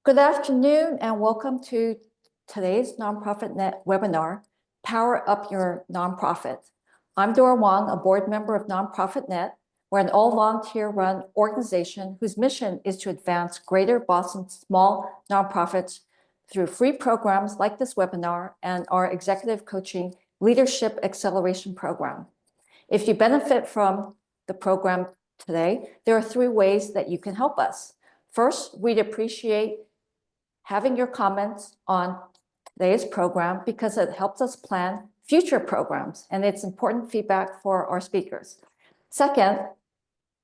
Good afternoon and welcome to today's Nonprofit Net webinar, Power Up Your Nonprofit. I'm Dora Wong, a board member of Nonprofit Net. We're an all-volunteer-run organization whose mission is to advance Greater Boston small nonprofits through free programs like this webinar and our executive coaching leadership acceleration program. If you benefit from the program today, there are 3 ways that you can help us. First, we'd appreciate having your comments on today's program because it helps us plan future programs and it's important feedback for our speakers. Second,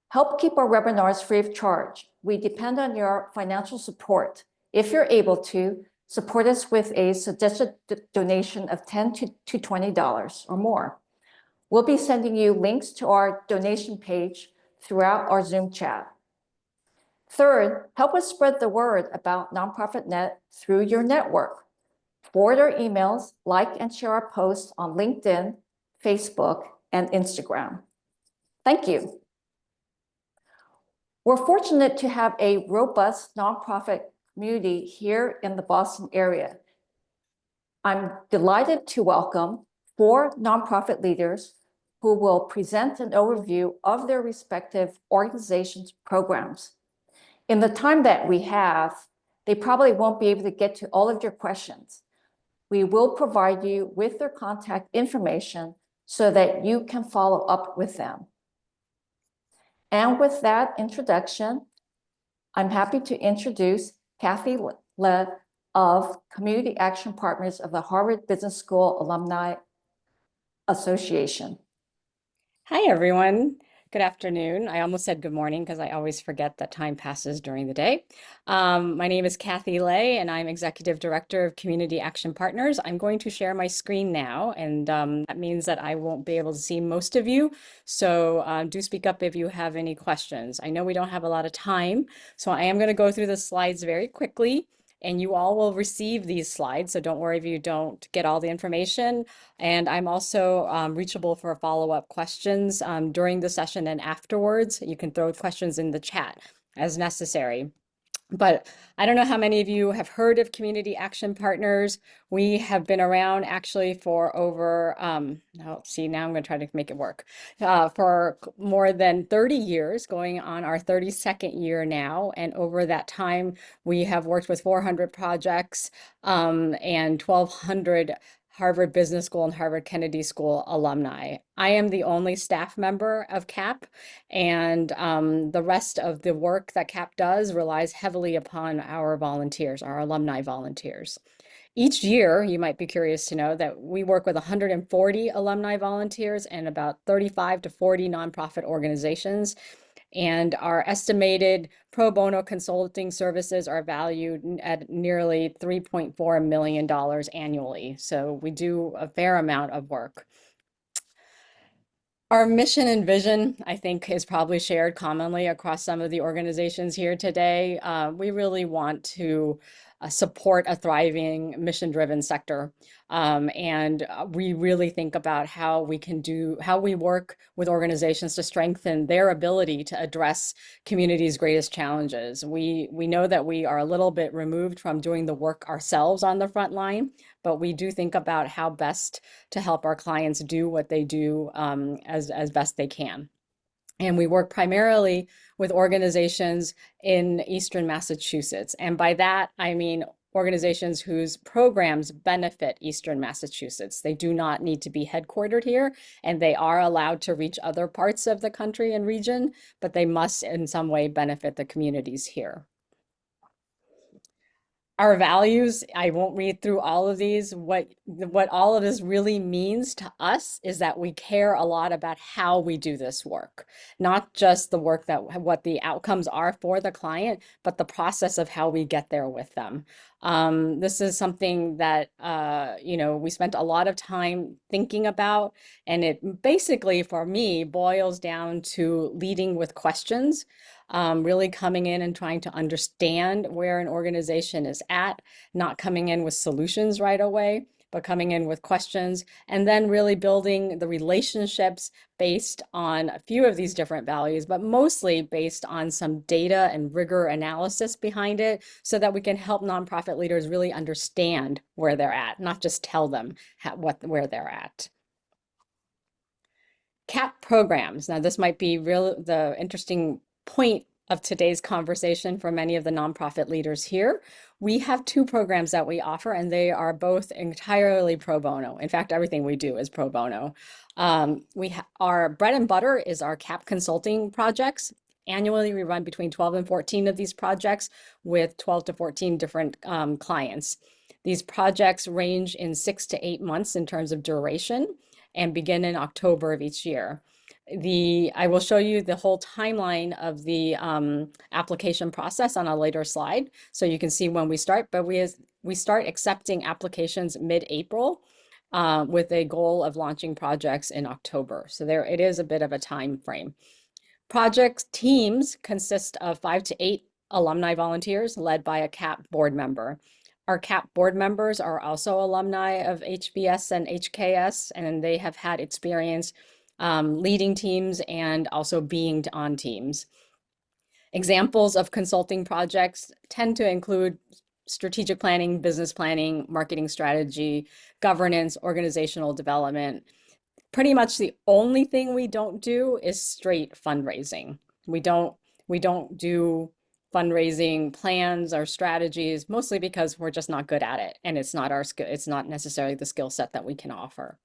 help keep our webinars free of charge. We depend on your financial support. If you're able to, support us with a suggested donation of $10 to $20 or more. We'll be sending you links to our donation page throughout our Zoom chat. Third, help us spread the word about Nonprofit Net through your network. Forward our emails, like and share our posts on LinkedIn, Facebook, and Instagram. Thank you. We're fortunate to have a robust nonprofit community here in the Boston area. I'm delighted to welcome 4 nonprofit leaders who will present an overview of their respective organizations' programs. In the time that we have, they probably won't be able to get to all of your questions. We will provide you with their contact information so that you can follow up with them. And with that introduction, I'm happy to introduce Kathy Le of Community Action Partners of the Harvard Business School Alumni Association. Hi, everyone. Good afternoon. I almost said good morning because I always forget that time passes during the day. My name is Kathy Lay, and I'm Executive Director of Community Action Partners. I'm going to share my screen now, and that means that I won't be able to see most of you. So do speak up if you have any questions. I know we don't have a lot of time, so I am going to go through the slides very quickly. And you all will receive these slides, so don't worry if you don't get all the information. And I'm also reachable for follow-up questions during the session and afterwards. You can throw questions in the chat as necessary. But I don't know how many of you have heard of Community Action Partners. We have been around actually for over, see, now I'm going to try to make it work, for more than 30 years, going on our 32nd year now. And over that time, we have worked with 400 projects and 1,200 Harvard Business School and Harvard Kennedy School alumni. I am the only staff member of CAP, and the rest of the work that CAP does relies heavily upon our volunteers, our alumni volunteers. Each year, you might be curious to know that we work with 140 alumni volunteers and about 35 to 40 nonprofit organizations. And our estimated pro bono consulting services are valued at nearly $3.4 million annually. So we do a fair amount of work. Our mission and vision, I think, is probably shared commonly across some of the organizations here today. We really want to support a thriving mission-driven sector. And we really think about how we work with organizations to strengthen their ability to address community's greatest challenges. We know that we are a little bit removed from doing the work ourselves on the front line, but we do think about how best to help our clients do what they do as best they can. And we work primarily with organizations in Eastern Massachusetts. And by that, I mean organizations whose programs benefit Eastern Massachusetts. They do not need to be headquartered here, and they are allowed to reach other parts of the country and region, but they must in some way benefit the communities here. Our values, I won't read through all of these. What all of this really means to us is that we care a lot about how we do this work, not just the work what the outcomes are for the client, but the process of how we get there with them. This is something that, we spent a lot of time thinking about, and it basically, for me, boils down to leading with questions. Really coming in and trying to understand where an organization is at, not coming in with solutions right away, but coming in with questions and then really building the relationships based on a few of these different values, but mostly based on some data and rigor analysis behind it so that we can help nonprofit leaders really understand where they're at, not just tell them where they're at. CAP programs. Now, this might be the interesting point of today's conversation for many of the nonprofit leaders here. We have two programs that we offer, and they are both entirely pro bono. In fact, everything we do is pro bono. Our bread and butter is our CAP consulting projects. Annually, we run between 12 and 14 of these projects with 12 to 14 different clients. These projects range in 6 to 8 months in terms of duration and begin in October of each year. I will show you the whole timeline of the application process on a later slide, so you can see when we start, but we start accepting applications mid-April with a goal of launching projects in October. So it is a bit of a time frame. Project teams consist of 5 to 8 alumni volunteers led by a CAP board member. Our CAP board members are also alumni of HBS and HKS, and they have had experience leading teams and also being on teams. Examples of consulting projects tend to include strategic planning, business planning, marketing strategy, governance, organizational development. Pretty much the only thing we don't do is straight fundraising. We don't do fundraising plans or strategies, mostly because we're just not good at it, and it's not our skill. It's not necessarily the skill set that we can offer.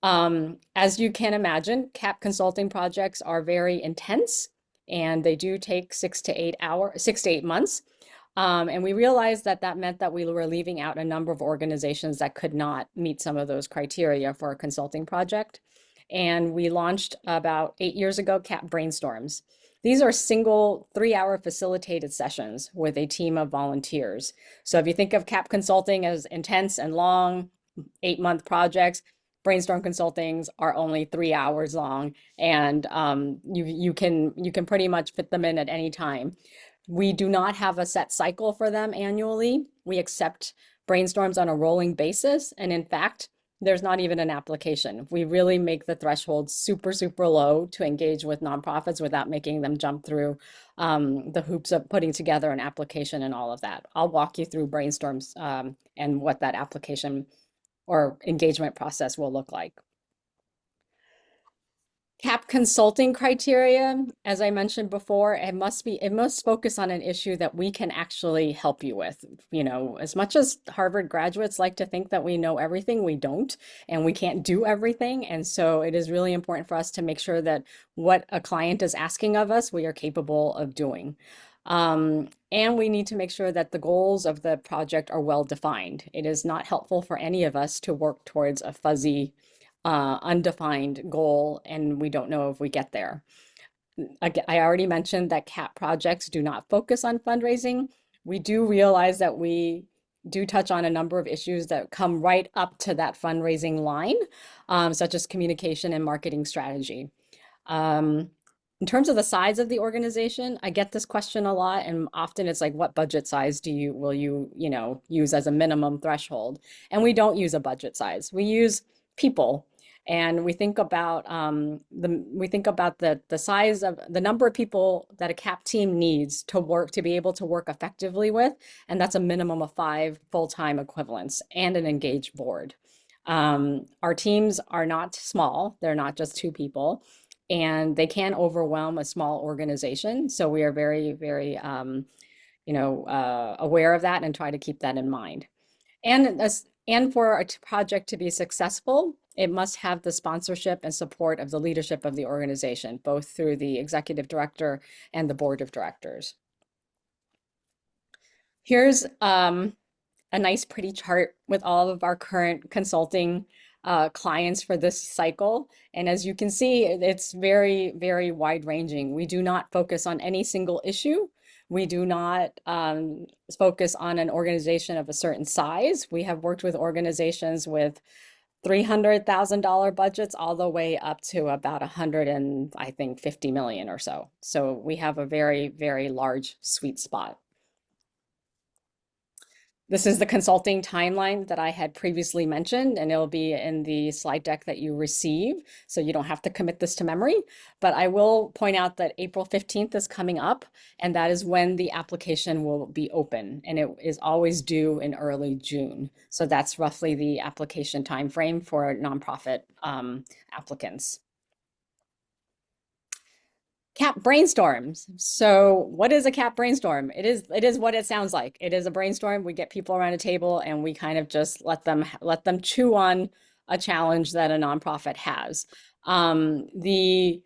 As you can imagine, CAP consulting projects are very intense, and they do take 6 to 8 months. And we realized that meant that we were leaving out a number of organizations that could not meet some of those criteria for a consulting project. And we launched about 8 years ago, CAP Brainstorms. These are single 3-hour facilitated sessions with a team of volunteers. So if you think of CAP consulting as intense and long, 8-month projects, Brainstorm consultings are only 3 hours long, and you can pretty much fit them in at any time. We do not have a set cycle for them annually. We accept brainstorms on a rolling basis. And in fact, there's not even an application. We really make the threshold super, super low to engage with nonprofits without making them jump through the hoops of putting together an application and all of that. I'll walk you through brainstorms and what that application or engagement process will look like. CAP consulting criteria, as I mentioned before, it must focus on an issue that we can actually help you with. You know, as much as Harvard graduates like to think that we know everything, we don't, and we can't do everything. And so it is really important for us to make sure that what a client is asking of us, we are capable of doing. And we need to make sure that the goals of the project are well defined. It is not helpful for any of us to work towards a fuzzy undefined goal, and we don't know if we get there. I already mentioned that CAP projects do not focus on fundraising. We do realize that we do touch on a number of issues that come right up to that fundraising line, such as communication and marketing strategy. In terms of the size of the organization, I get this question a lot, and often it's like, what budget size will you use as a minimum threshold? And we don't use a budget size. We use people. And we think about the size of the number of people that a CAP team needs to be able to work effectively with, and that's a minimum of 5 full-time equivalents and an engaged board. Our teams are not small; they're not just 2 people, and they can overwhelm a small organization. So we are very, very aware of that and try to keep that in mind. And for a project to be successful, it must have the sponsorship and support of the leadership of the organization, both through the executive director and the board of directors. Here's a nice pretty chart with all of our current consulting clients for this cycle. And as you can see, it's very, very wide ranging. We do not focus on any single issue. We do not focus on an organization of a certain size. We have worked with organizations with $300,000 budgets all the way up to about 50 million or so. So we have a very, very large sweet spot. This is the consulting timeline that I had previously mentioned, and it'll be in the slide deck that you receive, so you don't have to commit this to memory. But I will point out that April 15th is coming up, and that is when the application will be open, and it is always due in early June. So that's roughly the application timeframe for nonprofit applicants. CAP brainstorms. So what is a CAP brainstorm? It is what it sounds like. It is a brainstorm. We get people around a table and we kind of just let them chew on a challenge that a nonprofit has. The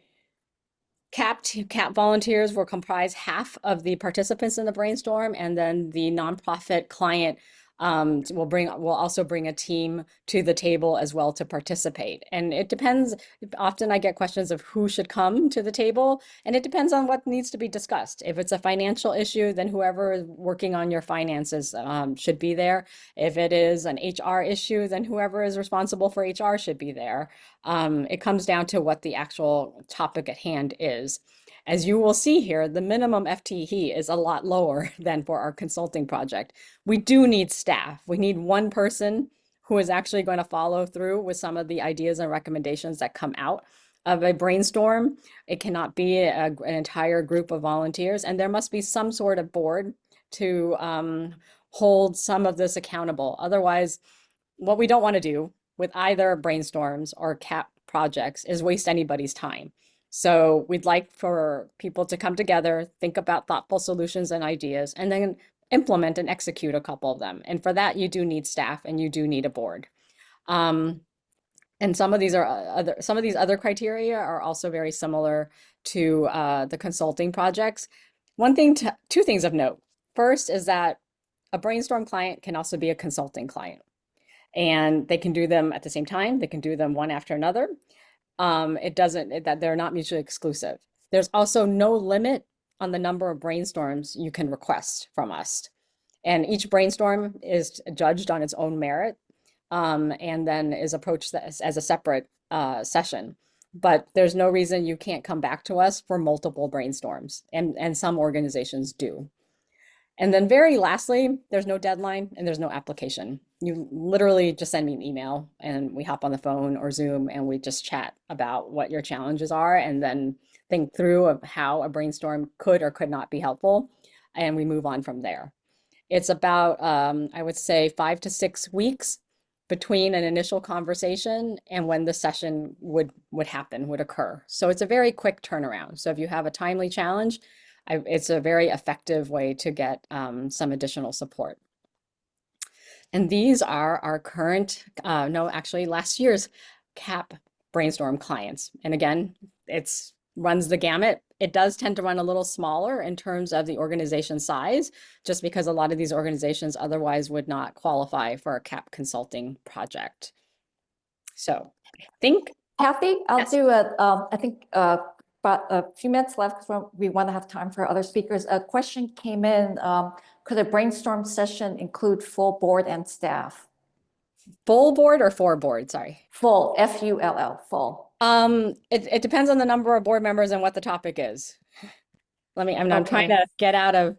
CAP volunteers will comprise half of the participants in the brainstorm, and then the nonprofit client will also bring a team to the table as well to participate. And it depends. Often I get questions of who should come to the table, and it depends on what needs to be discussed. If it's a financial issue, then whoever is working on your finances should be there. If it is an HR issue, then whoever is responsible for HR should be there. It comes down to what the actual topic at hand is. As you will see here, the minimum FTE is a lot lower than for our consulting project. We do need staff. We need one person who is actually going to follow through with some of the ideas and recommendations that come out of a brainstorm. It cannot be an entire group of volunteers, and there must be some sort of board to hold some of this accountable. Otherwise, what we don't want to do with either brainstorms or CAP projects is waste anybody's time. So we'd like for people to come together, think about thoughtful solutions and ideas, and then implement and execute a couple of them. And for that, you do need staff and you do need a board. And some of these other criteria are also very similar to the consulting projects. Two things of note. First is that a brainstorm client can also be a consulting client, and they can do them at the same time. They can do them one after another. That they're not mutually exclusive. There's also no limit on the number of brainstorms you can request from us. And each brainstorm is judged on its own merit, and then is approached as a separate session. But there's no reason you can't come back to us for multiple brainstorms, and some organizations do. And then very lastly, there's no deadline and there's no application. You literally just send me an email and we hop on the phone or Zoom and we just chat about what your challenges are, and then think through of how a brainstorm could or could not be helpful. And we move on from there. It's about, I would say, 5 to 6 weeks between an initial conversation and when the session would occur. So it's a very quick turnaround. So if you have a timely challenge, it's a very effective way to get some additional support. And these are our current, actually last year's CAP brainstorm clients. And again, it's runs the gamut. It does tend to run a little smaller in terms of the organization size, just because a lot of these organizations otherwise would not qualify for a CAP consulting project. So I think, Kathy, I'll yes. do I think about a few minutes left because we want to have time for other speakers. A question came in, could a brainstorm session include full board and staff? Full board or for board, sorry. Full, F-U-L-L, full. It depends on the number of board members and what the topic is. I'm trying to get out of,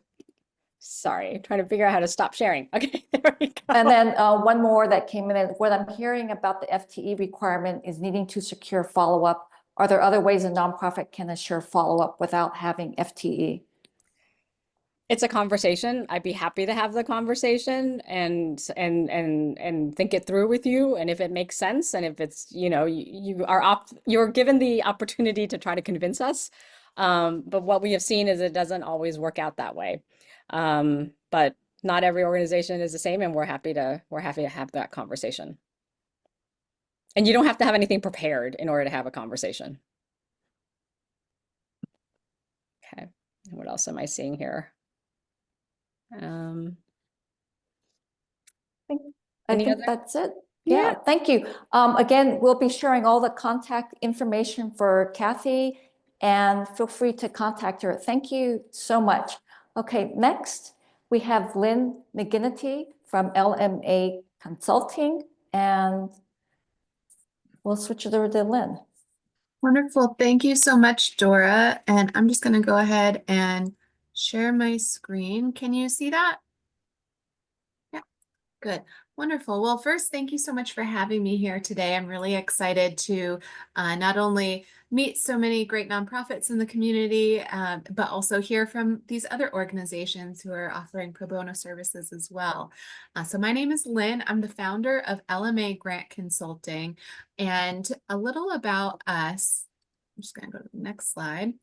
sorry, trying to figure out how to stop sharing. Okay, there we go. And then one more that came in, what I'm hearing about the FTE requirement is needing to secure follow-up. Are there other ways a nonprofit can assure follow-up without having FTE? It's a conversation. I'd be happy to have the conversation and think it through with you. And if it makes sense, and if it's, you're given the opportunity to try to convince us. But what we have seen is it doesn't always work out that way. But not every organization is the same, and we're happy to have that conversation. And you don't have to have anything prepared in order to have a conversation. Okay. What else am I seeing here? I think that's it. Yeah, thank you. Again, we'll be sharing all the contact information for Kathy, and feel free to contact her. Thank you so much. Okay, next we have Lynn McGinnity from LMA Consulting, and we'll switch it over to Lynn. Wonderful. Thank you so much, Dora. And I'm just going to go ahead and share my screen. Can you see that? Yeah. Good. Wonderful. Well, first, thank you so much for having me here today. I'm really excited to not only meet so many great nonprofits in the community, but also hear from these other organizations who are offering pro bono services as well. So my name is Lynn. I'm the founder of LMA Grant Consulting. And a little about us, I'm just going to go to the next slide.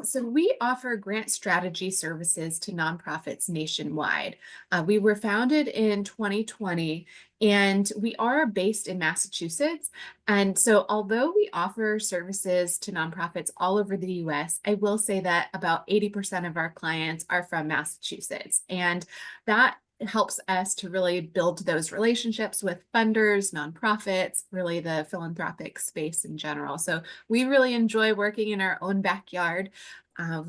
So we offer grant strategy services to nonprofits nationwide. We were founded in 2020 and we are based in Massachusetts. And so although we offer services to nonprofits all over the US, I will say that about 80% of our clients are from Massachusetts. And that helps us to really build those relationships with funders, nonprofits, really the philanthropic space in general. So we really enjoy working in our own backyard.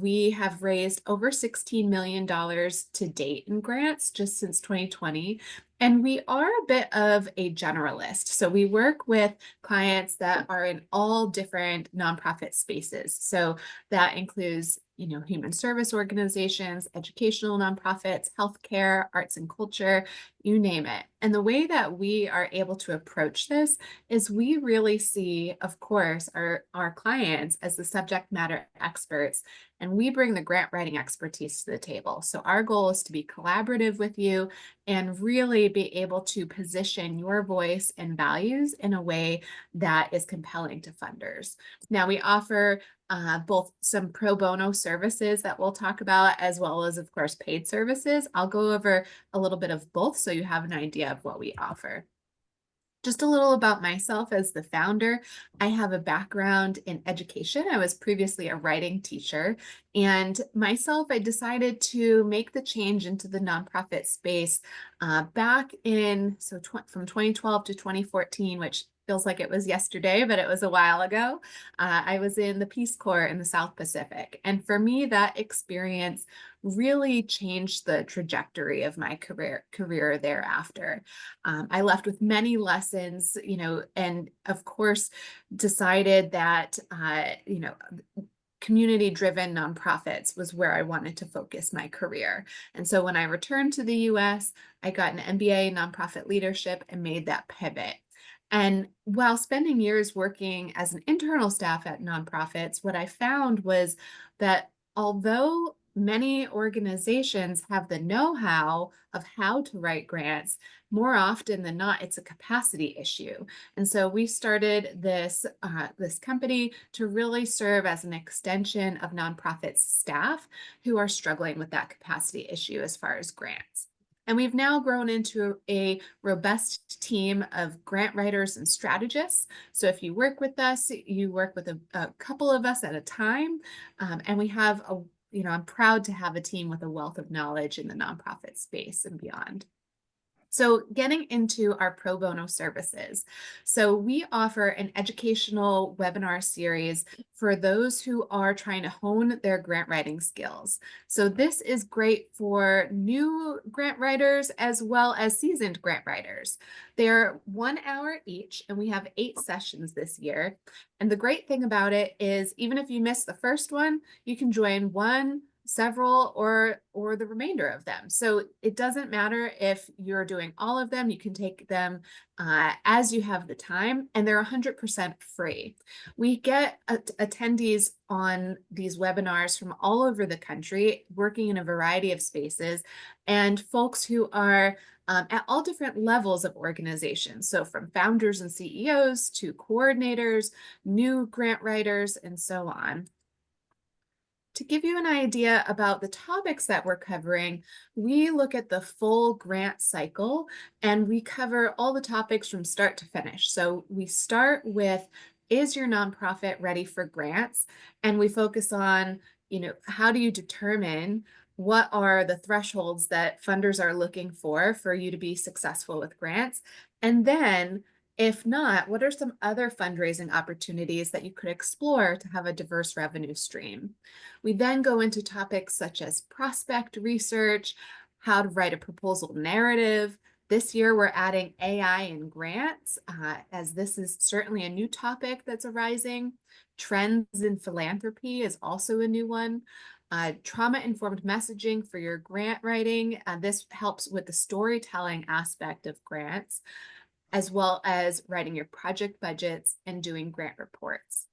We have raised over $16 million to date in grants just since 2020. And we are a bit of a generalist. So we work with clients that are in all different nonprofit spaces. So that includes, human service organizations, educational nonprofits, healthcare, arts and culture, you name it. And the way that we are able to approach this is we really see, of course, our clients as the subject matter experts, and we bring the grant writing expertise to the table. So our goal is to be collaborative with you and really be able to position your voice and values in a way that is compelling to funders. Now, we offer both some pro bono services that we'll talk about, as well as, of course, paid services. I'll go over a little bit of both so you have an idea of what we offer. Just a little about myself as the founder. I have a background in education. I was previously a writing teacher, and myself, I decided to make the change into the nonprofit space back in, from 2012 to 2014, which feels like it was yesterday, but it was a while ago. I was in the Peace Corps in the South Pacific. And for me, that experience really changed the trajectory of my career thereafter. I left with many lessons, and of course decided that, community-driven nonprofits was where I wanted to focus my career. And so when I returned to the US, I got an MBA in nonprofit leadership and made that pivot. And while spending years working as an internal staff at nonprofits, what I found was that although many organizations have the know-how of how to write grants, more often than not, it's a capacity issue. And so we started this company to really serve as an extension of nonprofits staff who are struggling with that capacity issue as far as grants. And we've now grown into a robust team of grant writers and strategists. So if you work with us, you work with a couple of us at a time. And we have I'm proud to have a team with a wealth of knowledge in the nonprofit space and beyond. So getting into our pro bono services. So we offer an educational webinar series for those who are trying to hone their grant writing skills. So this is great for new grant writers as well as seasoned grant writers. They're 1 hour each, and we have 8 sessions this year. And the great thing about it is even if you miss the first one, you can join one, several, or the remainder of them. So it doesn't matter if you're doing all of them, you can take them as you have the time, and they're 100% free. We get attendees on these webinars from all over the country, working in a variety of spaces, and folks who are at all different levels of organizations. So from founders and CEOs to coordinators, new grant writers, and so on. To give you an idea about the topics that we're covering, we look at the full grant cycle and we cover all the topics from start to finish. So we start with, is your nonprofit ready for grants? And we focus on, how do you determine what are the thresholds that funders are looking for you to be successful with grants? And then if not, what are some other fundraising opportunities that you could explore to have a diverse revenue stream? We then go into topics such as prospect research, how to write a proposal narrative, This year, we're adding AI in grants, as this is certainly a new topic that's arising. Trends in philanthropy is also a new one. Trauma-informed messaging for your grant writing. This helps with the storytelling aspect of grants, as well as writing your project budgets and doing grant reports.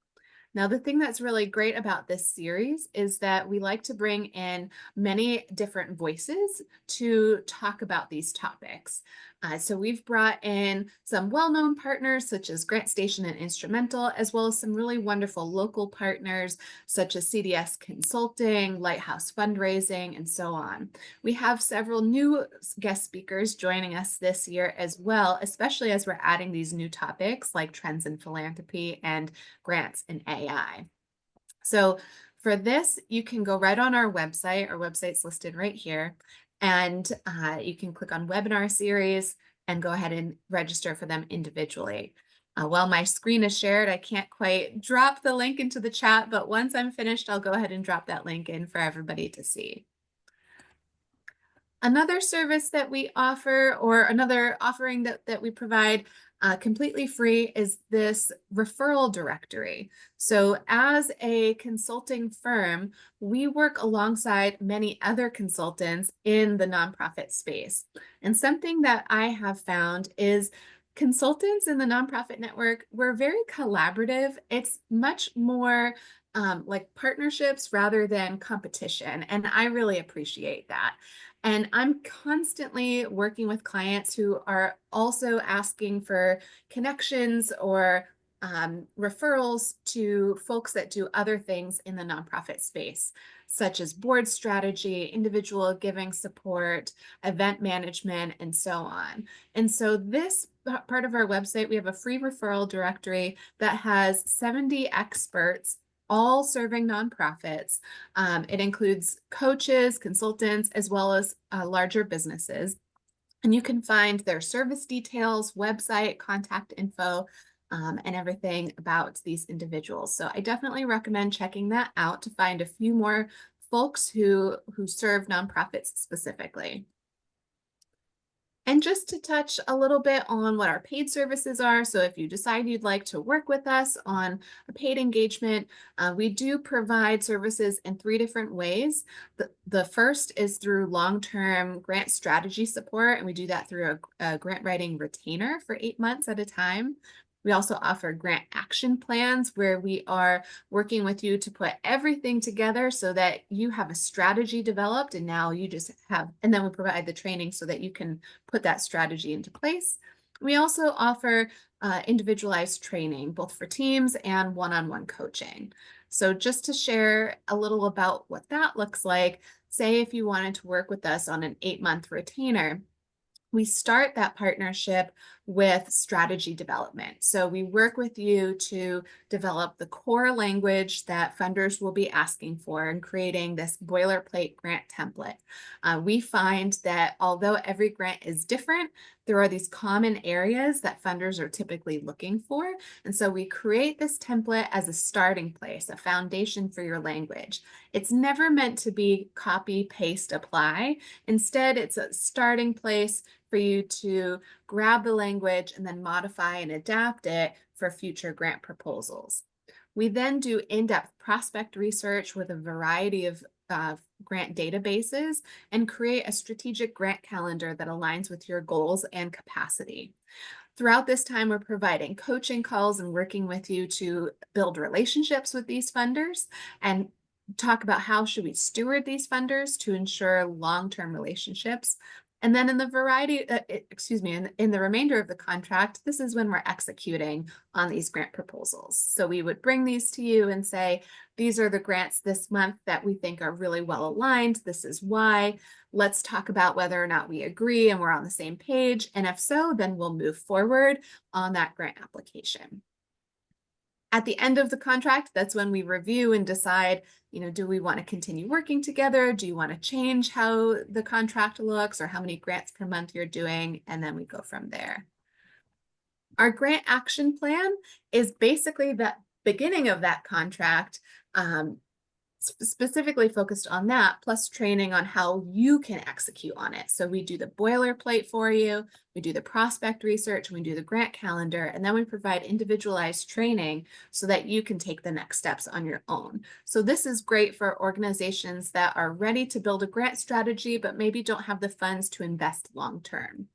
Now, the thing that's really great about this series is that we like to bring in many different voices to talk about these topics. So we've brought in some well-known partners such as GrantStation and Instrumental, as well as some really wonderful local partners such as CDS Consulting, Lighthouse Fundraising, and so on. We have several new guest speakers joining us this year as well, especially as we're adding these new topics like trends in philanthropy and grants in AI. So for this, you can go right on our website. Our website's listed right here. And you can click on webinar series and go ahead and register for them individually. While my screen is shared, I can't quite drop the link into the chat, but once I'm finished, I'll go ahead and drop that link in for everybody to see. Another service that we offer, or another offering that we provide completely free, is this referral directory. So as a consulting firm, we work alongside many other consultants in the nonprofit space. And something that I have found is consultants in the nonprofit network, we're very collaborative. It's much more like partnerships rather than competition. And I really appreciate that. And I'm constantly working with clients who are also asking for connections or referrals to folks that do other things in the nonprofit space, such as board strategy, individual giving support, event management, and so on. And so this part of our website, we have a free referral directory that has 70 experts all serving nonprofits. It includes coaches, consultants, as well as larger businesses. And you can find their service details, website, contact info, and everything about these individuals. So I definitely recommend checking that out to find a few more folks who serve nonprofits specifically. And just to touch a little bit on what our paid services are. So if you decide you'd like to work with us on a paid engagement, we do provide services in 3 different ways. The first is through long-term grant strategy support, and we do that through a grant writing retainer for 8 months at a time. We also offer grant action plans where we are working with you to put everything together so that you have a strategy developed, and now you just have, and then we provide the training so that you can put that strategy into place. We also offer individualized training, both for teams and one-on-one coaching. So just to share a little about what that looks like, say if you wanted to work with us on an 8-month retainer, we start that partnership with strategy development. So we work with you to develop the core language that funders will be asking for and creating this boilerplate grant template. We find that although every grant is different, there are these common areas that funders are typically looking for. And so we create this template as a starting place, a foundation for your language. It's never meant to be copy, paste, apply. Instead, it's a starting place for you to grab the language and then modify and adapt it for future grant proposals. We then do in-depth prospect research with a variety of grant databases and create a strategic grant calendar that aligns with your goals and capacity. Throughout this time, we're providing coaching calls and working with you to build relationships with these funders and talk about how should we steward these funders to ensure long-term relationships. And then in the in the remainder of the contract, this is when we're executing on these grant proposals. So we would bring these to you and say, these are the grants this month that we think are really well aligned. This is why. Let's talk about whether or not we agree and we're on the same page. And if so, then we'll move forward on that grant application. At the end of the contract, that's when we review and decide, do we want to continue working together? Do you want to change how the contract looks or how many grants per month you're doing? And then we go from there. Our grant action plan is basically the beginning of that contract, specifically focused on that, plus training on how you can execute on it. So we do the boilerplate for you, we do the prospect research, we do the grant calendar, and then we provide individualized training so that you can take the next steps on your own. So this is great for organizations that are ready to build a grant strategy, but maybe don't have the funds to invest long term.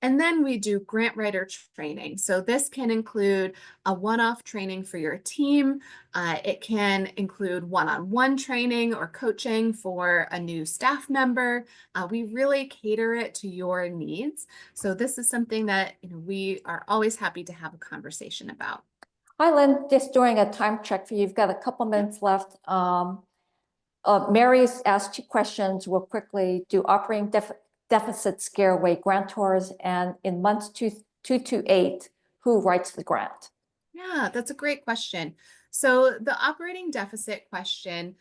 And then we do grant writer training. So this can include a one-off training for your team. It can include one-on-one training or coaching for a new staff member. We really cater it to your needs. So this is something that we are always happy to have a conversation about. Hi, Lynn. Just doing a time check for you. You've got a couple minutes left. Mary's asked 2 questions. We'll quickly do operating deficit scare away grantors, and in months 2 to 8, who writes the grant? Yeah, that's a great question. So the operating deficit question,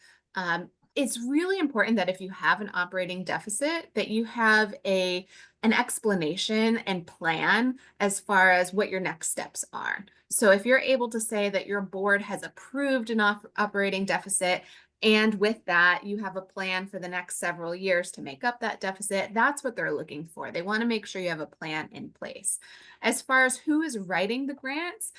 it's really important that if you have an operating deficit, that you have an explanation and plan as far as what your next steps are. So if you're able to say that your board has approved an operating deficit, and with that, you have a plan for the next several years to make up that deficit, that's what they're looking for. They want to make sure you have a plan in place. As far as who is writing the grants,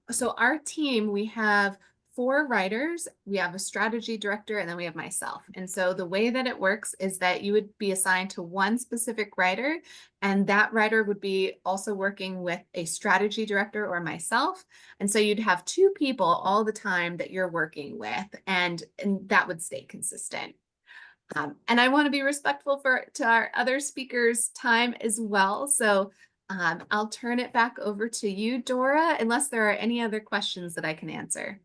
so our team, we have 4 writers, we have a strategy director, and then we have myself. And so the way that it works is that you would be assigned to one specific writer, and that writer would be also working with a strategy director or myself. And so you'd have 2 people all the time that you're working with, and that would stay consistent. And I want to be respectful to our other speakers' time as well. So I'll turn it back over to you, Dora, unless there are any other questions that I can answer.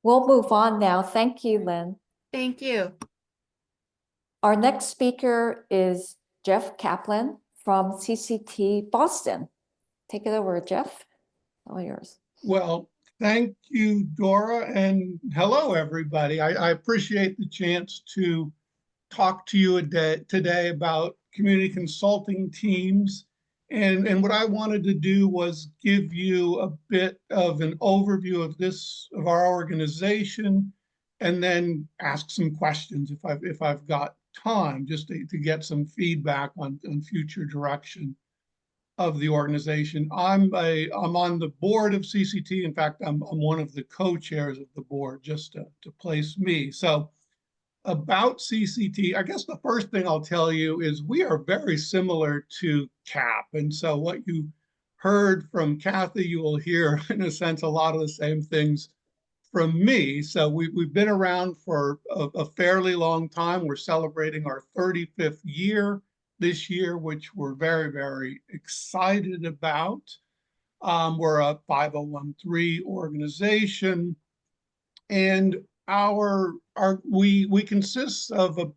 We'll move on now. Thank you, Lynn. Thank you. Our next speaker is Jeff Kaplan from CCT Boston. Take it over, Jeff. All yours. Well, thank you, Dora, and hello, everybody. I appreciate the chance to talk to you today about community consulting teams. And what I wanted to do was give you a bit of an overview of our organization, and then ask some questions if I've got time, just to get some feedback on future direction of the organization. I'm on the board of CCT. In fact, I'm one of the co-chairs of the board, just to place me. So about CCT, I guess the first thing I'll tell you is we are very similar to CAP. And so what you heard from Kathy, you will hear, in a sense, a lot of the same things from me. So we've been around for a fairly long time. We're celebrating our 35th year this year, which we're very, very excited about. We're a 501(c)(3) organization, and we consist of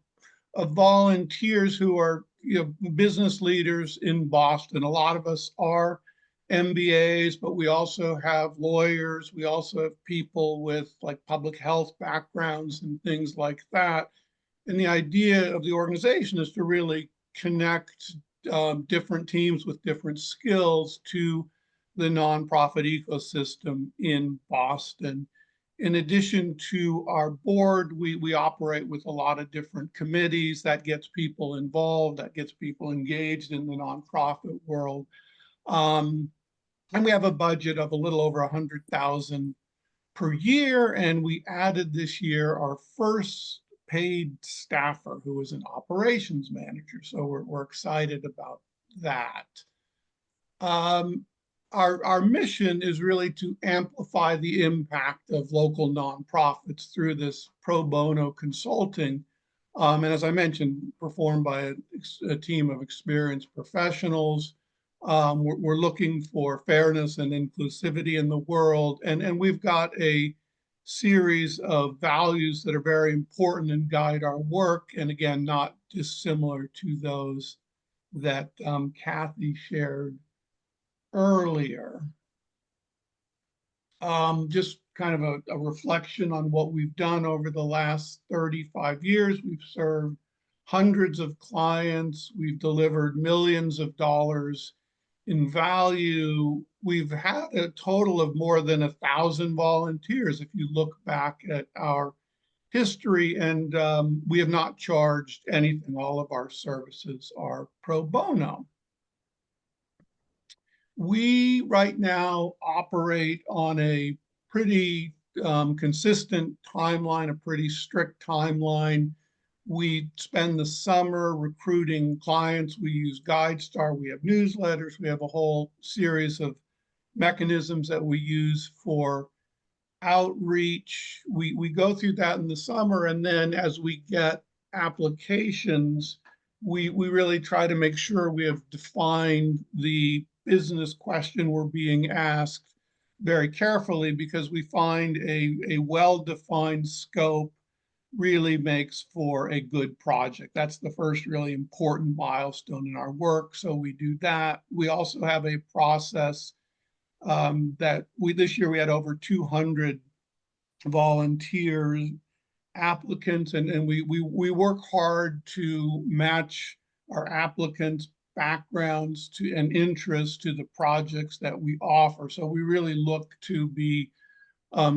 volunteers who are business leaders in Boston. A lot of us are MBAs, but we also have lawyers. We also have people with like public health backgrounds and things like that. And the idea of the organization is to really connect different teams with different skills to the nonprofit ecosystem in Boston. In addition to our board, we operate with a lot of different committees. That gets people involved, that gets people engaged in the nonprofit world. And we have a budget of a little over $100,000 per year. And we added this year our first paid staffer who is an operations manager. So we're excited about that. Our mission is really to amplify the impact of local nonprofits through this pro bono consulting. And as I mentioned, performed by a team of experienced professionals. We're looking for fairness and inclusivity in the world. And we've got a series of values that are very important and guide our work. And again, not dissimilar to those that Kathy shared earlier. Just kind of a reflection on what we've done over the last 35 years. We've served hundreds of clients. We've delivered millions of dollars in value we've had a total of more than 1,000 volunteers if you look back at our history, and we have not charged anything. All of our services are pro bono. We right now operate on a pretty consistent timeline, a pretty strict timeline. We spend the summer recruiting clients. We use GuideStar. We have newsletters. We have a whole series of mechanisms that we use for outreach. We go through that in the summer, and then as we get applications, we really try to make sure we have defined the business question we're being asked very carefully, because we find a well-defined scope really makes for a good project. That's the first really important milestone in our work. So we do that. We also have a process that this year we had over 200 volunteers, applicants, and we work hard to match our applicants' backgrounds to and interests to the projects that we offer. So we really look to be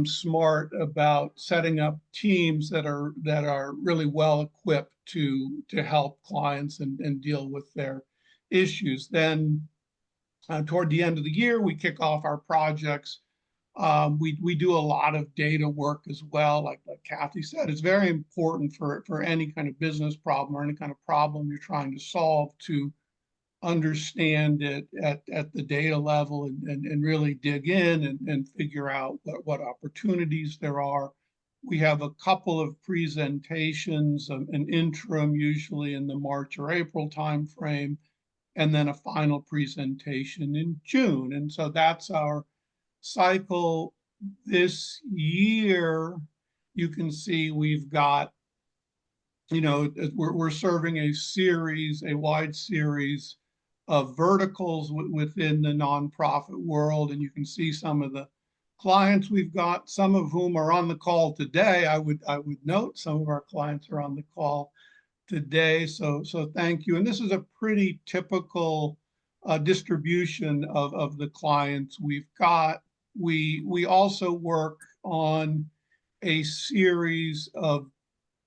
smart about setting up teams that are really well equipped to help clients and deal with their issues. Then toward the end of the year, we kick off our projects. We do a lot of data work as well, like Kathy said. It's very important for any kind of business problem or any kind of problem you're trying to solve to understand it at the data level and really dig in and figure out what opportunities there are. We have a couple of presentations, an interim usually in the March or April timeframe, and then a final presentation in June. And so that's our cycle. This year, you can see we've got, we're serving a wide series of verticals within the nonprofit world. And you can see some of the clients we've got, some of whom are on the call today. I would note some of our clients are on the call today. So thank you. And this is a pretty typical distribution of the clients we've got. We also work on a series of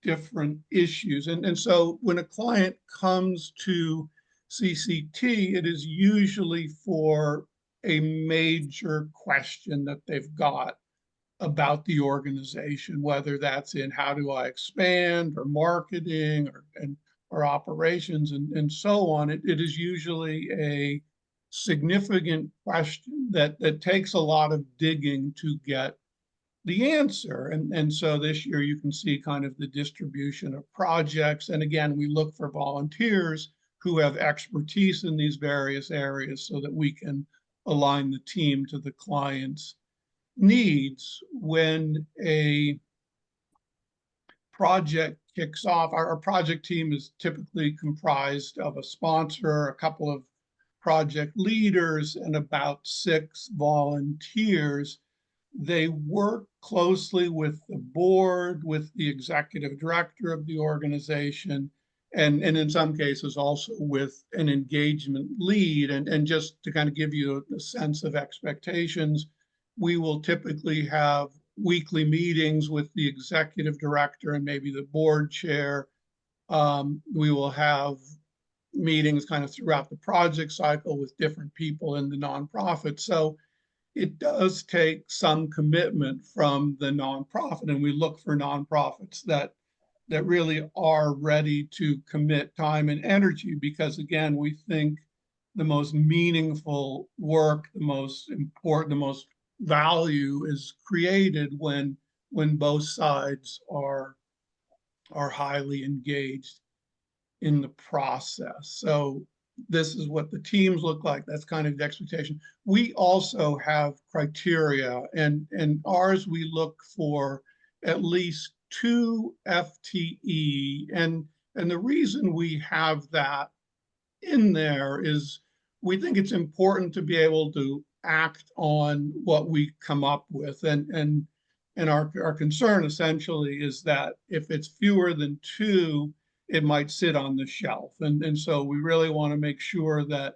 different issues. And so when a client comes to CCT, it is usually for a major question that they've got about the organization, whether that's in how do I expand or marketing or operations and so on. It is usually a significant question that takes a lot of digging to get the answer. And so this year you can see kind of the distribution of projects. And again, we look for volunteers who have expertise in these various areas so that we can align the team to the client's needs. When a project kicks off, our project team is typically comprised of a sponsor, a couple of project leaders, and about 6 volunteers. They work closely with the board, with the executive director of the organization, and in some cases also with an engagement lead. And just to kind of give you a sense of expectations, we will typically have weekly meetings with the executive director and maybe the board chair. We will have meetings kind of throughout the project cycle with different people in the nonprofit. So it does take some commitment from the nonprofit, and we look for nonprofits that really are ready to commit time and energy, because again, we think the most meaningful work, the most important, the most value is created when both sides are highly engaged in the process. So this is what the teams look like. That's kind of the expectation. We also have criteria, and ours, we look for at least 2 FTE. And the reason we have that in there is we think it's important to be able to act on what we come up with. And our concern essentially is that if it's fewer than 2, it might sit on the shelf. And so we really want to make sure that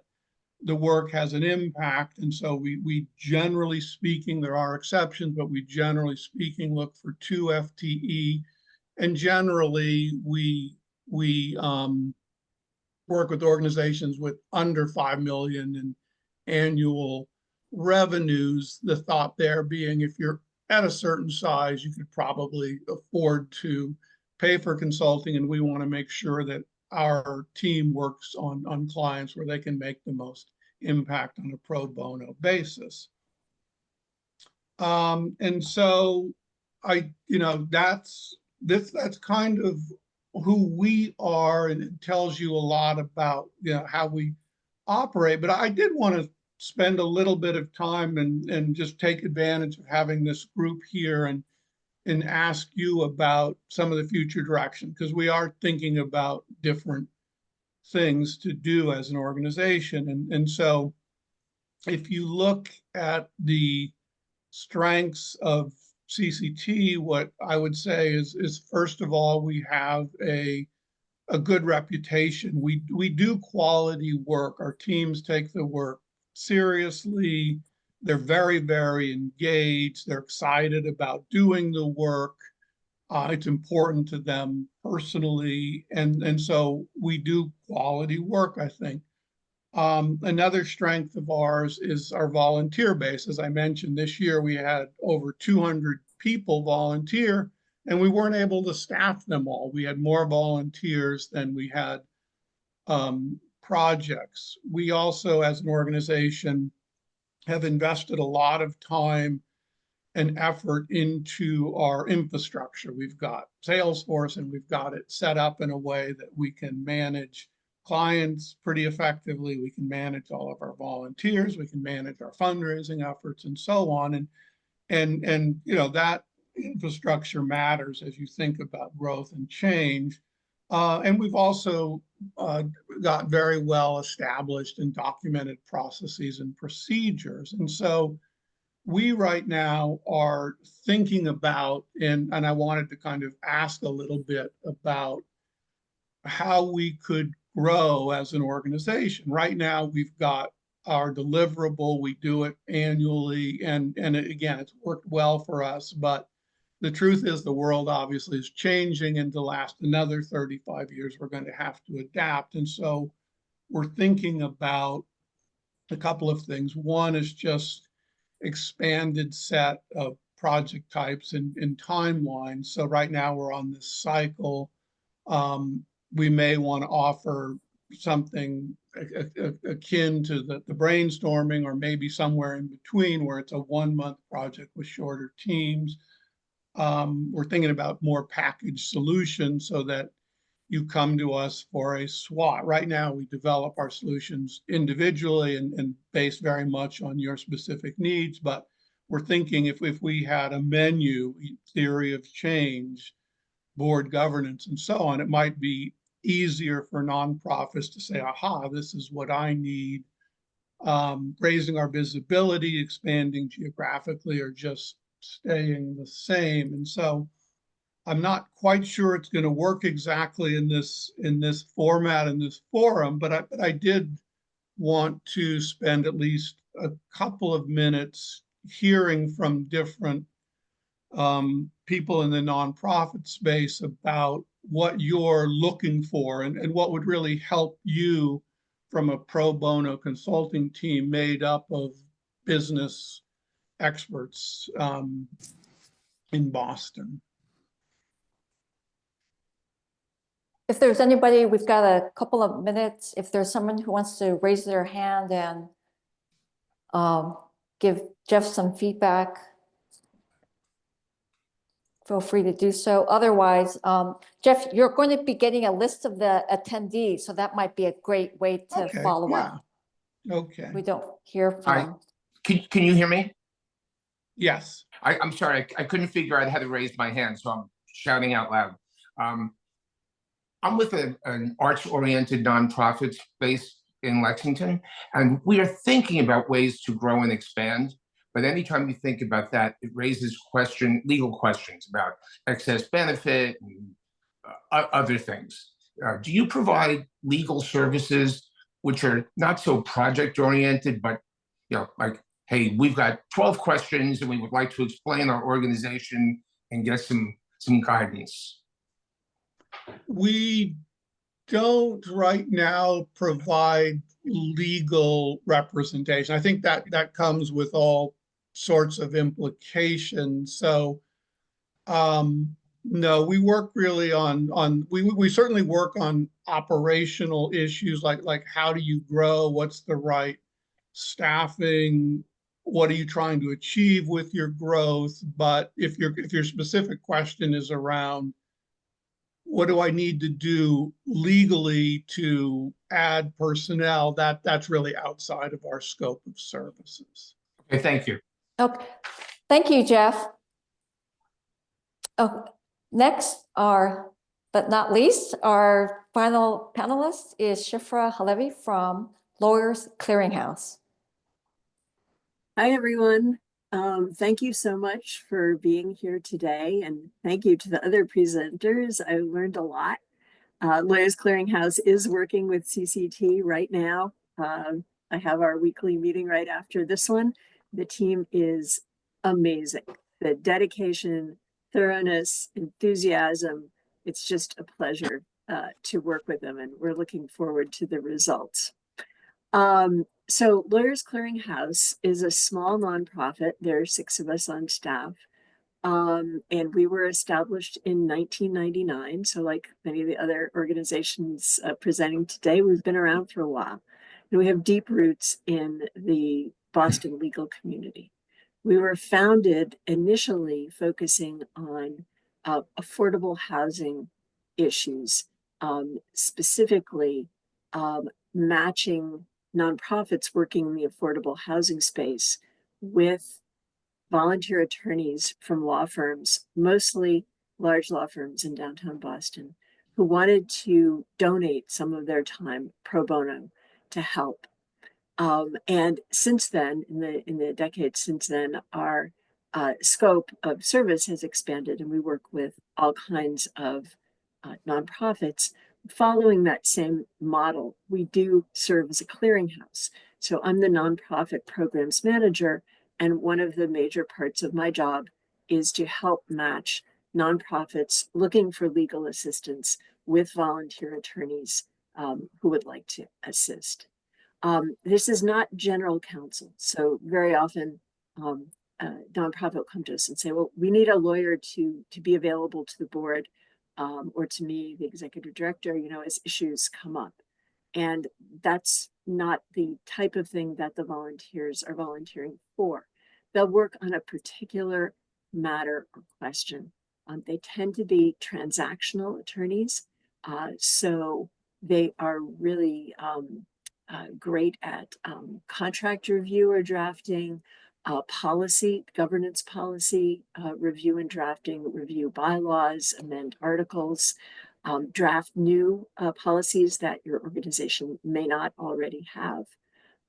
the work has an impact. And so we generally speaking, there are exceptions, but we generally speaking look for 2 FTE. And generally we work with organizations with under 5 million in annual revenues. The thought there being, if you're at a certain size, you could probably afford to pay for consulting, and we want to make sure that our team works on clients where they can make the most impact on a pro bono basis. And so that's kind of who we are, and it tells you a lot about how we operate. But I did want to spend a little bit of time and just take advantage of having this group here and ask you about some of the future direction, because we are thinking about different things to do as an organization. And so if you look at the strengths of CCT, what I would say is first of all, we have a good reputation. We do quality work. Our teams take the work seriously. They're very, very engaged. They're excited about doing the work. It's important to them personally. And so we do quality work, I think. Another strength of ours is our volunteer base. As I mentioned, this year we had over 200 people volunteer, and we weren't able to staff them all. We had more volunteers than we had projects. We also, as an organization, have invested a lot of time and effort into our infrastructure. We've got Salesforce, and we've got it set up in a way that we can manage clients pretty effectively. We can manage all of our volunteers. We can manage our fundraising efforts and so on. And that infrastructure matters as you think about growth and change. And we've also got very well established and documented processes and procedures. And so we right now are thinking about, and I wanted to kind of ask a little bit about how we could grow as an organization. Right now, we've got our deliverable. We do it annually. And again, it's worked well for us. But the truth is the world obviously is changing, and to last another 35 years, we're going to have to adapt. And so we're thinking about a couple of things. One is just expanded set of project types and timelines. So right now we're on this cycle. We may want to offer something akin to the brainstorming, or maybe somewhere in between where it's a 1-month project with shorter teams. We're thinking about more packaged solutions so that you come to us for a SWOT. Right now, we develop our solutions individually and based very much on your specific needs. But we're thinking if we had a menu, theory of change, board governance, and so on, it might be easier for nonprofits to say, aha, this is what I need. Raising our visibility, expanding geographically, or just staying the same. And so I'm not quite sure it's going to work exactly in this format, in this forum, but I did want to spend at least a couple of minutes hearing from different people in the nonprofit space about what you're looking for and what would really help you from a pro bono consulting team made up of business experts in Boston. If there's anybody, we've got a couple of minutes. If there's someone who wants to raise their hand and give Jeff some feedback, feel free to do so. Otherwise, Jeff, you're going to be getting a list of the attendees, so that might be a great way to follow up. Okay. We don't hear from. Can you hear me? Yes. I'm sorry, I couldn't figure out how to raise my hand, so I'm shouting out loud. I'm with an arts-oriented nonprofit based in Lexington, and we are thinking about ways to grow and expand. But anytime we think about that, it raises legal questions about excess benefit and other things. Do you provide legal services which are not so project oriented, but like, hey, we've got 12 questions and we would like to explain our organization and get some guidance? We don't right now provide legal representation. I think that comes with all sorts of implications. So no, we work really we certainly work on operational issues like how do you grow, what's the right staffing, what are you trying to achieve with your growth. But if your specific question is around what do I need to do legally to add personnel, that's really outside of our scope of services. Okay, thank you. Okay, thank you, Jeff. Oh, next, but not least, our final panelist is Shifra Halevi from Lawyers Clearinghouse. Hi, everyone. Thank you so much for being here today, and thank you to the other presenters. I learned a lot. Lawyers Clearinghouse is working with CCT right now. I have our weekly meeting right after this one. The team is amazing. The dedication, thoroughness, enthusiasm, it's just a pleasure to work with them, and we're looking forward to the results. So Lawyers Clearinghouse is a small nonprofit. There are 6 of us on staff. And we were established in 1999. So like many of the other organizations presenting today, we've been around for a while. And we have deep roots in the Boston legal community. We were founded initially focusing on affordable housing issues, specifically matching nonprofits working in the affordable housing space with volunteer attorneys from law firms, mostly large law firms in downtown Boston, who wanted to donate some of their time pro bono to help. And since then, in the decades since then, our scope of service has expanded, and we work with all kinds of nonprofits. Following that same model, we do serve as a clearinghouse. So I'm the nonprofit programs manager, and one of the major parts of my job is to help match nonprofits looking for legal assistance with volunteer attorneys who would like to assist. This is not general counsel. So very often a nonprofit will come to us and say, well, we need a lawyer to be available to the board or to me, the executive director, as issues come up. And that's not the type of thing that the volunteers are volunteering for. They'll work on a particular matter or question. They tend to be transactional attorneys. So they are really great at contract review or drafting, policy, governance policy, review and drafting, review bylaws, amend articles, draft new policies that your organization may not already have.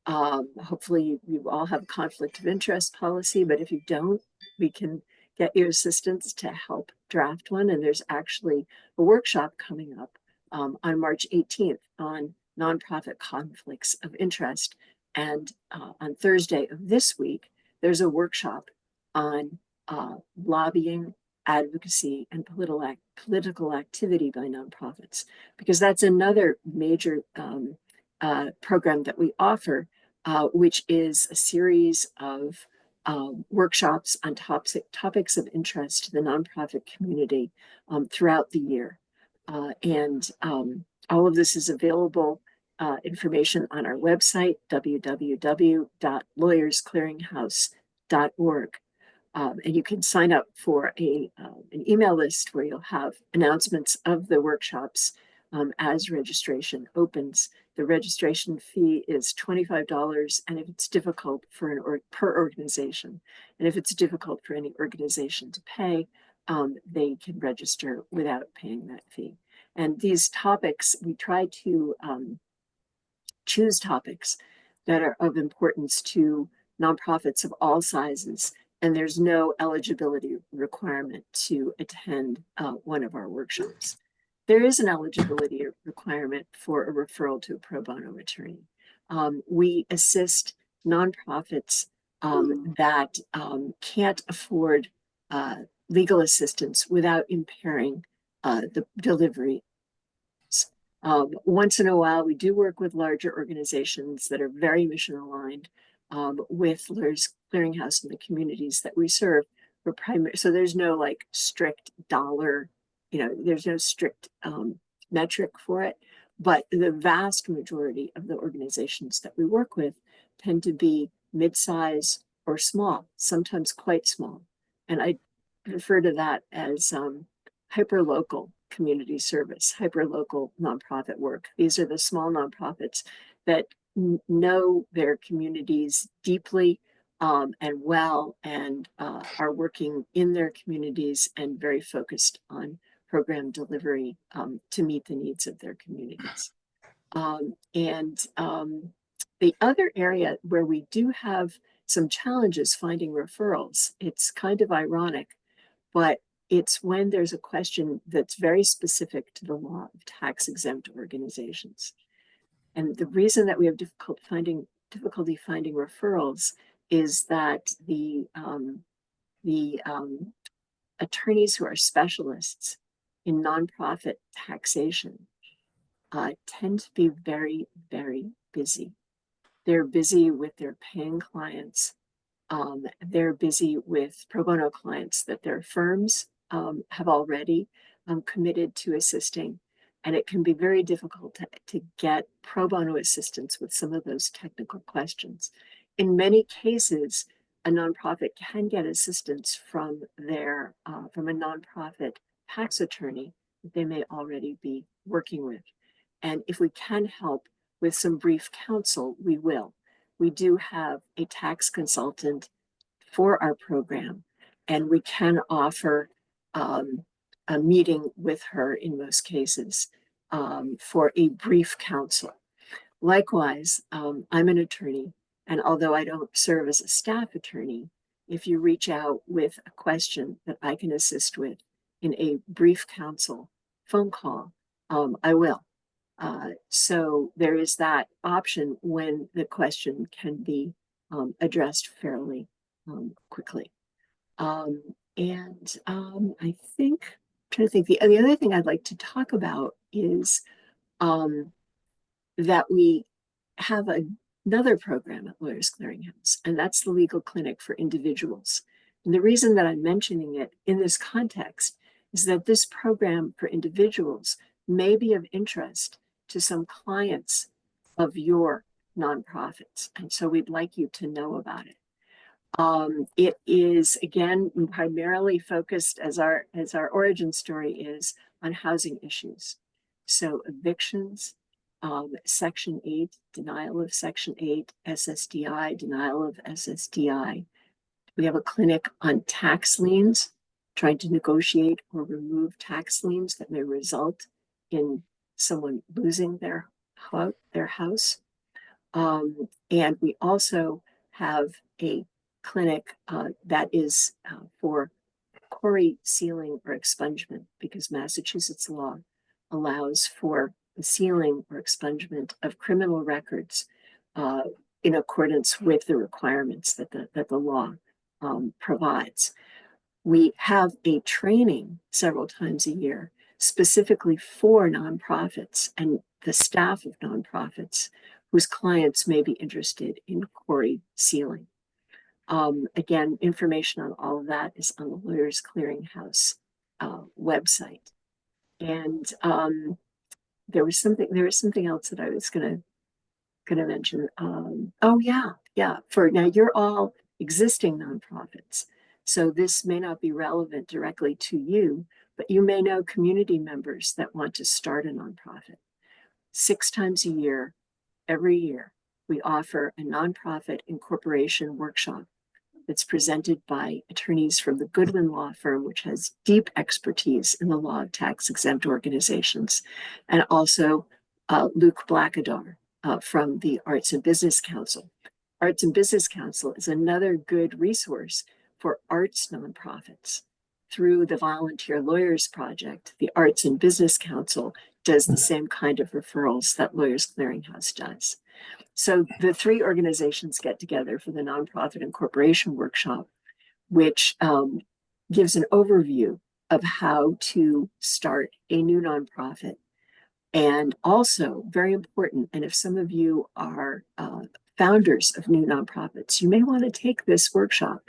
Hopefully you all have conflict of interest policy, but if you don't, we can get your assistance to help draft one. And there's actually a workshop coming up on March 18th on nonprofit conflicts of interest. And on Thursday of this week, there's a workshop on lobbying, advocacy, and political activity by nonprofits, because that's another major program that we offer, which is a series of workshops on topics of interest to the nonprofit community throughout the year. And all of this is available information on our website, www.lawyersclearinghouse.org. And you can sign up for an email list where you'll have announcements of the workshops as registration opens. The registration fee is $25, and if it's difficult for per organization, and if it's difficult for any organization to pay, they can register without paying that fee. And these topics, we try to choose topics that are of importance to nonprofits of all sizes, and there's no eligibility requirement to attend one of our workshops. there is an eligibility requirement for a referral to a pro bono attorney. We assist nonprofits that can't afford legal assistance without impairing the delivery. Once in a while, we do work with larger organizations that are very mission aligned with Lawyers Clearinghouse and the communities that we serve for primary. So there's no like strict dollar, there's no strict metric for it. But the vast majority of the organizations that we work with tend to be mid-size or small, sometimes quite small. And I refer to that as hyper-local community service, hyper-local nonprofit work. These are the small nonprofits that know their communities deeply and well, and are working in their communities and very focused on program delivery to meet the needs of their communities. The other area where we do have some challenges finding referrals, it's kind of ironic, but it's when there's a question that's very specific to the law of tax-exempt organizations. And the reason that we have difficulty finding referrals is that the attorneys who are specialists in nonprofit taxation tend to be very, very busy. They're busy with their paying clients. They're busy with pro bono clients that their firms have already committed to assisting. And it can be very difficult to get pro bono assistance with some of those technical questions. In many cases, a nonprofit can get assistance from a nonprofit tax attorney that they may already be working with. And if we can help with some brief counsel, we will. We do have a tax consultant for our program, and we can offer a meeting with her in most cases for a brief counsel. Likewise, I'm an attorney, and although I don't serve as a staff attorney, if you reach out with a question that I can assist with in a brief counsel phone call, I will. So there is that option when the question can be addressed fairly quickly. I think, I'm trying to think, the other thing I'd like to talk about is that we have another program at Lawyers Clearinghouse, and that's the legal clinic for individuals. And the reason that I'm mentioning it in this context is that this program for individuals may be of interest to some clients of your nonprofits. And so we'd like you to know about it. It is, again, primarily focused, as our origin story is, on housing issues. So evictions, Section 8, denial of Section 8, SSDI, denial of SSDI. We have a clinic on tax liens, trying to negotiate or remove tax liens that may result in someone losing their house. And we also have a clinic that is for quarry sealing or expungement, because Massachusetts law allows for the sealing or expungement of criminal records in accordance with the requirements that the law provides. We have a training several times a year specifically for nonprofits and the staff of nonprofits whose clients may be interested in quarry sealing. Again, information on all of that is on the Lawyers Clearinghouse website. And there was something else that I was gonna mention. Oh yeah. For now, you're all existing nonprofits, so this may not be relevant directly to you, but you may know community members that want to start a nonprofit. 6 times a year, every year, we offer a nonprofit incorporation workshop that's presented by attorneys from the Goodwin Law Firm, which has deep expertise in the law of tax-exempt organizations, and also Luke Blackadar from the Arts and Business Council. Arts and Business Council is another good resource for arts nonprofits. through the Volunteer Lawyers Project, the Arts and Business Council does the same kind of referrals that Lawyers Clearinghouse does. So the three organizations get together for the Nonprofit and Corporation Workshop, which gives an overview of how to start a new nonprofit. And also, very important, and if some of you are founders of new nonprofits, you may want to take this workshop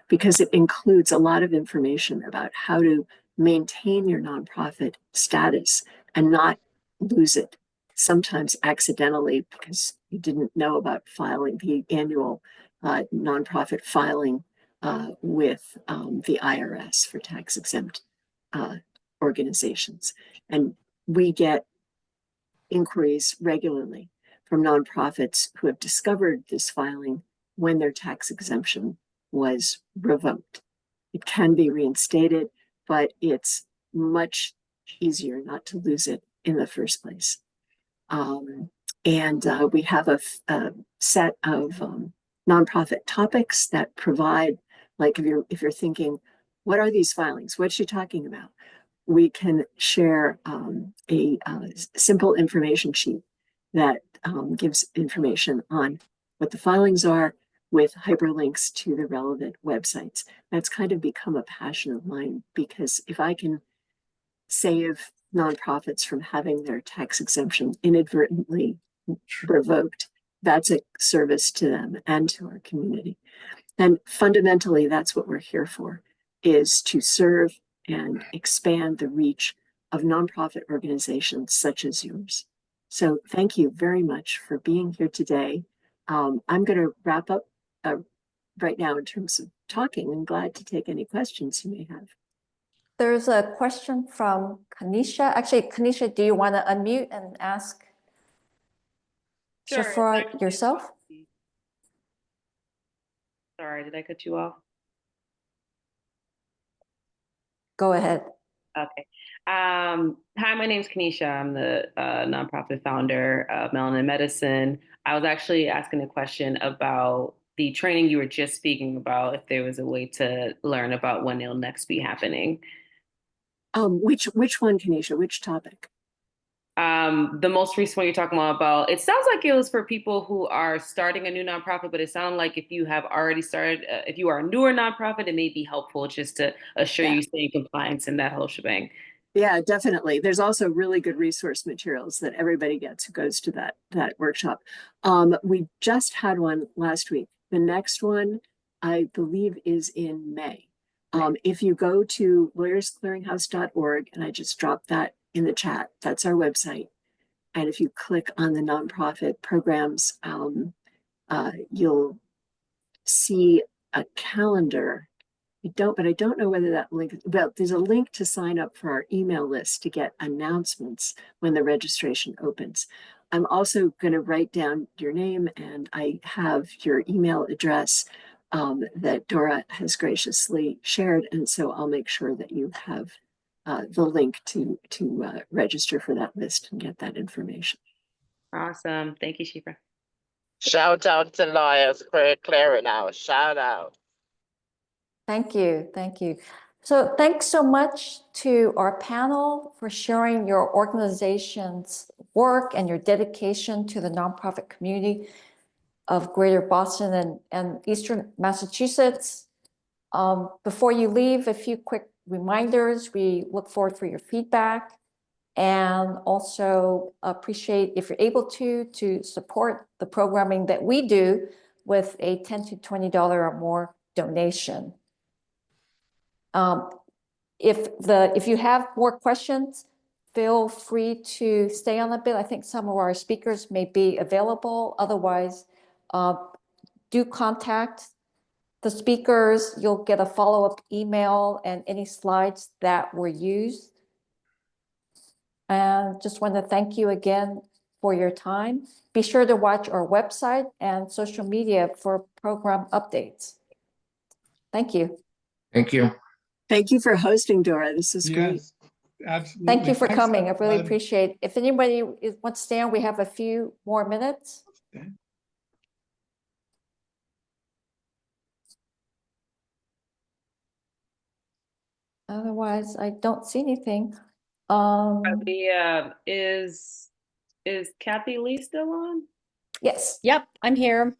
because it includes a lot of information about how to maintain your nonprofit status and not lose it, sometimes accidentally because you didn't know about filing the annual nonprofit filing with the IRS for tax exempt organizations. And we get inquiries regularly from nonprofits who have discovered this filing when their tax exemption was revoked. It can be reinstated, but it's much easier not to lose it in the first place. We have a set of nonprofit topics that provide, like if you're thinking, what are these filings? What's she talking about? We can share a simple information sheet that gives information on what the filings are with hyperlinks to the relevant websites. That's kind of become a passion of mine because if I can save nonprofits from having their tax exemption inadvertently revoked, that's a service to them and to our community. And fundamentally, that's what we're here for, is to serve and expand the reach of nonprofit organizations such as yours. So thank you very much for being here today. I'm going to wrap up right now in terms of talking. I'm glad to take any questions you may have. There's a question from Kanisha. Actually, Kanisha, do you want to unmute and ask Shafra yourself? Sorry, did I cut you off? Go ahead. Okay. Hi, my name is Kanisha. I'm the nonprofit founder of Melanin Medicine. I was actually asking a question about the training you were just speaking about, if there was a way to learn about when it'll next be happening. Which one, Kanisha? Which topic? The most recent one you're talking about, it sounds like it was for people who are starting a new nonprofit, but it sounded like if you have already started, if you are a newer nonprofit, it may be helpful just to assure you stay in compliance in that whole shebang. Yeah, definitely. There's also really good resource materials that everybody gets who goes to that workshop. We just had one last week. The next one, I believe, is in May. If you go to lawyersclearinghouse.org, and I just dropped that in the chat, that's our website. And if you click on the nonprofit programs, you'll see a calendar. I don't know whether that link, well, there's a link to sign up for our email list to get announcements when the registration opens. I'm also going to write down your name, and I have your email address that Dora has graciously shared. And so I'll make sure that you have the link to register for that list and get that information. Awesome. Thank you, Shifra. Shout out to Lawyers Clearinghouse. Shout out. Thank you. Thank you. So thanks so much to our panel for sharing your organization's work and your dedication to the nonprofit community of Greater Boston and Eastern Massachusetts. Before you leave, a few quick reminders. We look forward for your feedback and also appreciate if you're able to support the programming that we do with a $10 to $20 or more donation. If you have more questions, feel free to stay on a bit. I think some of our speakers may be available. Otherwise, do contact the speakers. You'll get a follow-up email and any slides that were used. And just want to thank you again for your time. Be sure to watch our website and social media for program updates. Thank you. Thank you. Thank you for hosting, Dora. This is great. Yes, absolutely. Thank you for Thanks, coming. I really everybody. appreciate it. If anybody wants to stay on, we have a few more minutes. Okay. Otherwise, I don't see anything. Is Kathy Lee still on? Yes. Yep, I'm here.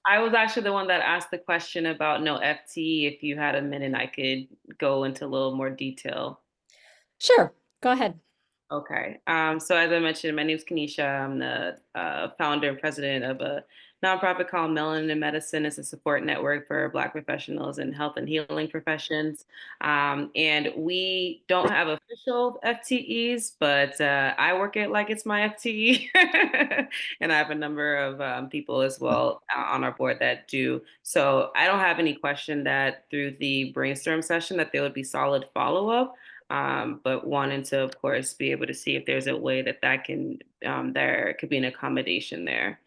I was actually the one that asked the question about no FTE. If you had a minute, I could go into a little more detail. Sure, go ahead. Okay. So as I mentioned, my name is Kenesha. I'm the founder and president of a nonprofit called Melanin in Medicine. It's a support network for Black professionals in health and healing professions. And we don't have official FTEs, but I work it like it's my FTE. And I have a number of people as well on our board that do. So I don't have any question that through the brainstorm session that there would be solid follow-up. But wanting to, of course, be able to see if there's a way that can there could be an accommodation there.